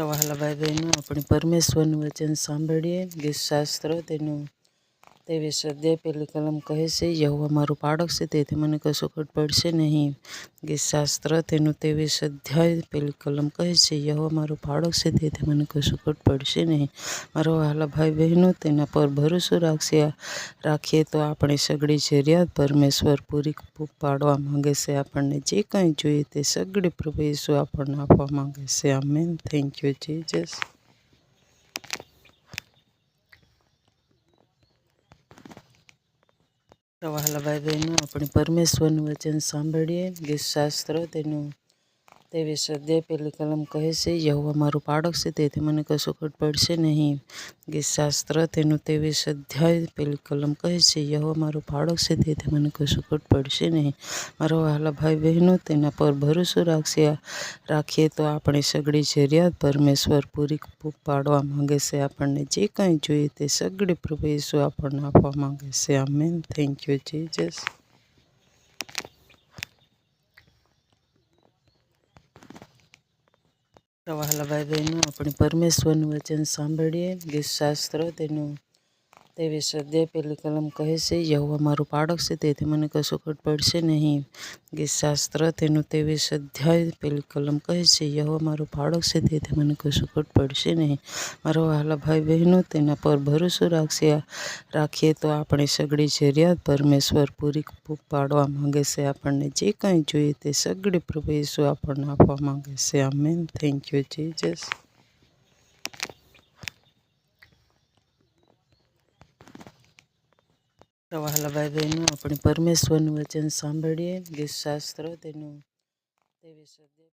વહાલા ભાઈ બહેનો, આપણે પરમેશ્વરનું વચન સાંભળીએ. ગીતશાસ્ત્ર તેનું 23 અધ્યાય પહેલી કલમ કહે છે, યહોવા મારું પાડક છે, તેથી મને કશું ખોટ પડશે નહીં. ગીતશાસ્ત્ર તેનું 23 અધ્યાય પહેલી કલમ કહે છે, યહોવા મારું પાડક છે, તેથી મને કશું ખોટ પડશે નહીં. મારા વહાલા ભાઈ બહેનો, તેના પર ભરોસો રાખીએ તો આપણી સગળી જરૂરિયાત પરમેશ્વર પૂરી પાડવા માંગે છે. આપણને જે કંઈ જોઈએ તે સગળી પ્રભુ ઈસુ આપણને આપવા માંગે છે. આમેન. Thank you Jesus. વહાલા ભાઈ બહેનો, આપણે પરમેશ્વરનું વચન સાંભળીએ. ગીતશાસ્ત્ર તેનું 23 અધ્યાય પહેલી કલમ કહે છે, યહોવા મારું પાડક છે, તેથી મને કશું ખોટ પડશે નહીં. ગીતશાસ્ત્ર તેનું 23 અધ્યાય પહેલી કલમ કહે છે, યહોવા મારું પાડક છે, તેથી મને કશું ખોટ પડશે નહીં. મારા વહાલા ભાઈ બહેનો, તેના પર ભરોસો રાખીએ તો આપણી સગળી જરૂરિયાત પરમેશ્વર પૂરી પાડવા માંગે છે. આપણને જે કંઈ જોઈએ તે સગળી પ્રભુ ઈસુ આપણને આપવા માંગે છે. આમેન. Thank you Jesus. વહાલા ભાઈ બહેનો, આપણે પરમેશ્વરનું વચન સાંભળીએ. ગીતશાસ્ત્ર તેનું 23 અધ્યાય પહેલી કલમ કહે છે, યહોવા મારું પાડક છે, તેથી મને કશું ખોટ પડશે નહીં. ગીતશાસ્ત્ર તેનું 23 અધ્યાય પહેલી કલમ કહે છે, યહોવા મારું પાડક છે, તેથી મને કશું ખોટ પડશે નહીં. મારા વહાલા ભાઈ બહેનો, તેના પર ભરોસો રાખીએ તો આપણી સગળી જરૂરિયાત પરમેશ્વર પૂરી પાડવા માંગે છે. આપણને જે કંઈ જોઈએ તે સગળી પ્રભુ ઈસુ આપણને આપવા માંગે છે. આમેન. Thank you Jesus. વહાલા ભાઈ બહેનો, આપણે પરમેશ્વરનું વચન સાંભળીએ. ગીતશાસ્ત્ર તેનું 23 અધ્યાય